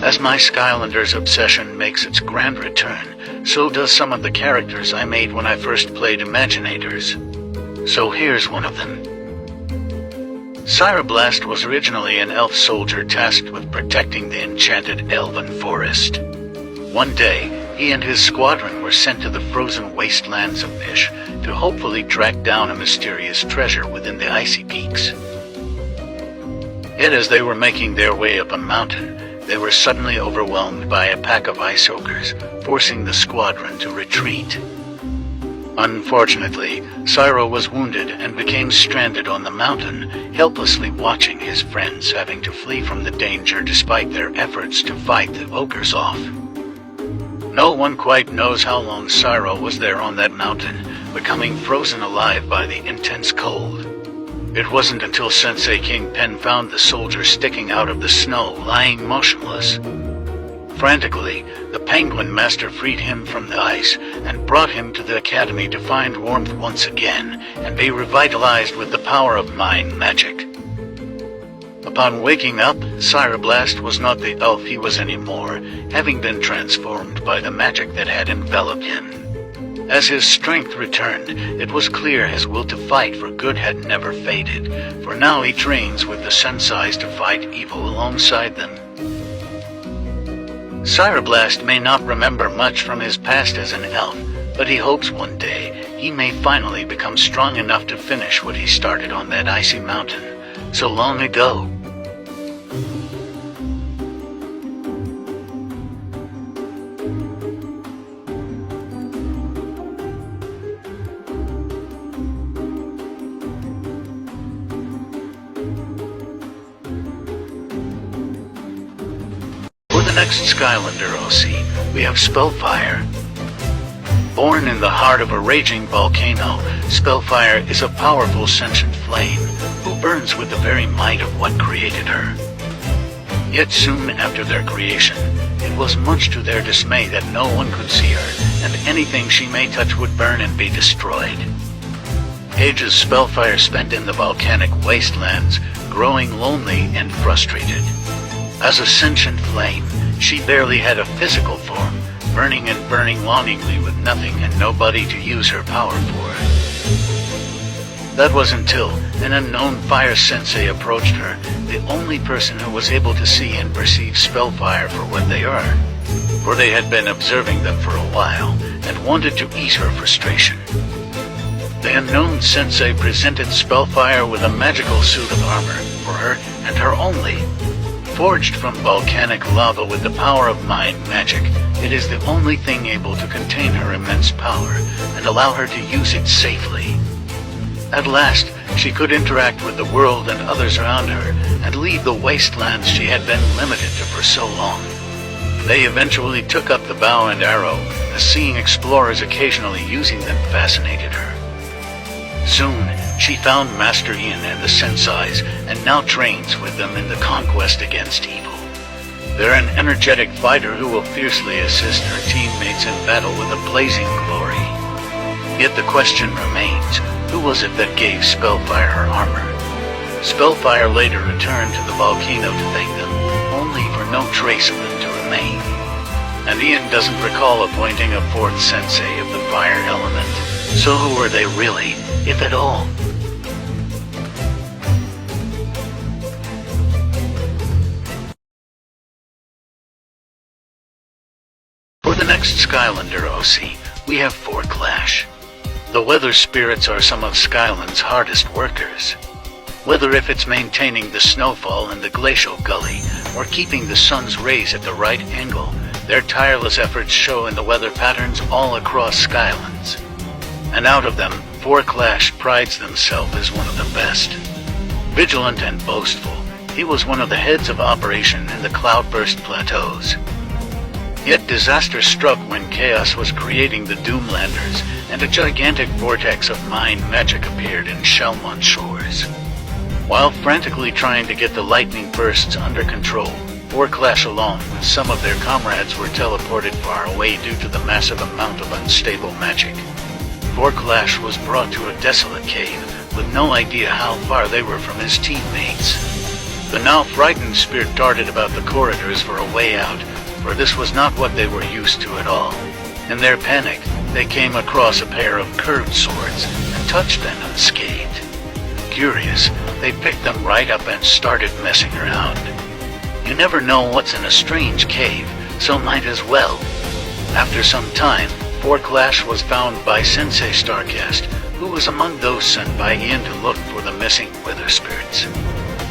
As my Skylanders obsession makes its grand return, so does some of the characters I made when I first played Imaginators. So here's one of them. Syrablast was originally an elf soldier tasked with protecting the enchanted elven forest. One day, he and his squadron were sent to the frozen wastelands of Mish to hopefully track down a mysterious treasure within the icy peaks. Yet as they were making their way up a mountain, they were suddenly overwhelmed by a pack of ice ogres, forcing the squadron to retreat. Unfortunately, Syro was wounded and became stranded on the mountain, helplessly watching his friends having to flee from the danger despite their efforts to fight the ogres off. No one quite knows how long Syro was there on that mountain, becoming frozen alive by the intense cold. It wasn't until Sensei Kingpin found the soldier sticking out of the snow, lying motionless. Frantically, the Penguin Master freed him from the ice and brought him to the academy to find warmth once again and be revitalized with the power of mind magic. Upon waking up, Syrablast was not the elf he was anymore, having been transformed by the magic that had enveloped him. As his strength returned, it was clear his will to fight for good had never faded, for now he trains with the Senseis to fight evil alongside them. Syrablast may not remember much from his past as an elf, but he hopes one day he may finally become strong enough to finish what he started on that icy mountain so long ago. Next Skylander OC, we have Spellfire. Born in the heart of a raging volcano, Spellfire is a powerful sentient flame who burns with the very might of what created her. Yet soon after their creation, it was much to their dismay that no one could see her, and anything she may touch would burn and be destroyed. Ages Spellfire spent in the volcanic wastelands, growing lonely and frustrated. As a sentient flame, she barely had a physical form, burning and burning longingly with nothing and nobody to use her power for. That was until an unknown fire sensei approached her, the only person who was able to see and perceive Spellfire for what they are. For they had been observing them for a while, and wanted to ease her frustration. The unknown sensei presented Spellfire with a magical suit of armor for her and her only. Forged from volcanic lava with the power of mind magic, it is the only thing able to contain her immense power and allow her to use it safely. At last, she could interact with the world and others around her and leave the wastelands she had been limited to for so long. They eventually took up the bow and arrow, as seeing explorers occasionally using them fascinated her. Soon, she found Master Ian and the Senseis, and now trains with them in the conquest against evil. They're an energetic fighter who will fiercely assist her teammates in battle with a blazing glory. Yet the question remains, who was it that gave Spellfire her armor? Spellfire later returned to the volcano to thank them, only for no trace of them to remain. And Ian doesn't recall appointing a fourth sensei of the fire element. So who were they really, if at all? For the next Skylander OC, we have Clash. The weather spirits are some of Skyland's hardest workers. Whether if it's maintaining the snowfall in the glacial gully, or keeping the sun's rays at the right angle, their tireless efforts show in the weather patterns all across Skylands. And out of them, Clash prides themselves as one of the best. Vigilant and boastful, he was one of the heads of operation in the Cloudburst Plateaus. Yet disaster struck when Chaos was creating the Doomlanders, and a gigantic vortex of mind magic appeared in Shelmont shores. While frantically trying to get the lightning bursts under control, Clash along with some of their comrades were teleported far away due to the massive amount of unstable magic. Clash was brought to a desolate cave, with no idea how far they were from his teammates. The now frightened spirit darted about the corridors for a way out, for this was not what they were used to at all. In their panic, they came across a pair of curved swords and touched them unscathed. Curious, they picked them right up and started messing around. You never know what's in a strange cave, so might as well. After some time, Forklash was found by Sensei Starcast, who was among those sent by Ian to look for the missing weather spirits.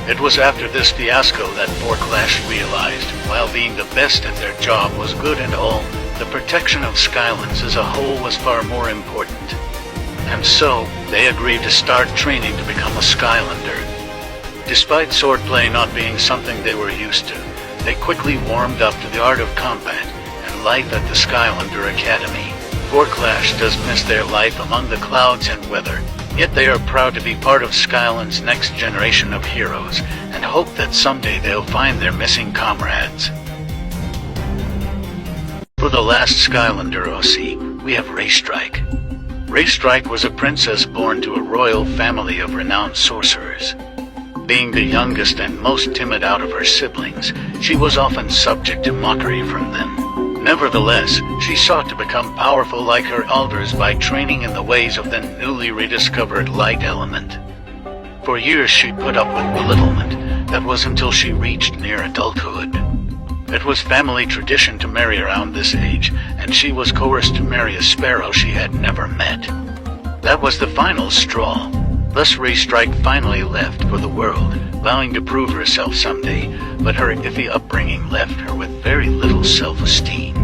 It was after this fiasco that Forklash realized, while being the best at their job was good and all, the protection of Skylands as a whole was far more important. And so, they agreed to start training to become a Skylander. Despite swordplay not being something they were used to, they quickly warmed up to the art of combat and life at the Skylander Academy. Forklash does miss their life among the clouds and weather, yet they are proud to be part of Skyland's next generation of heroes, and hope that someday they'll find their missing comrades. For the last Skylander OC, we have Raystrike. Raystrike was a princess born to a royal family of renowned sorcerers. Being the youngest and most timid out of her siblings, she was often subject to mockery from them. Nevertheless, she sought to become powerful like her elders by training in the ways of the newly rediscovered light element. For years she put up with belittlement. That was until she reached near adulthood. It was family tradition to marry around this age, and she was coerced to marry a sparrow she had never met. That was the final straw. Thus Raystrike finally left for the world, vowing to prove herself someday, but her iffy upbringing left her with very little self-esteem.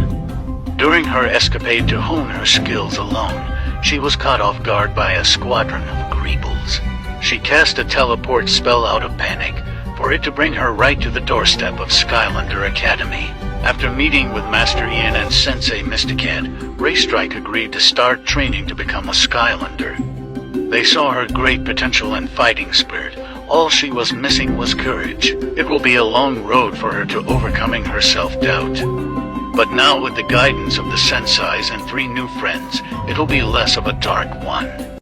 During her escapade to hone her skills alone, she was caught off guard by a squadron of Greebles. She cast a teleport spell out of panic, for it to bring her right to the doorstep of Skylander Academy. After meeting with Master Ian and Sensei Mysticat, Raystrike agreed to start training to become a Skylander. They saw her great potential and fighting spirit. All she was missing was courage. It will be a long road for her to overcoming her self-doubt. But now with the guidance of the Senseis and 3 new friends, it'll be less of a dark one.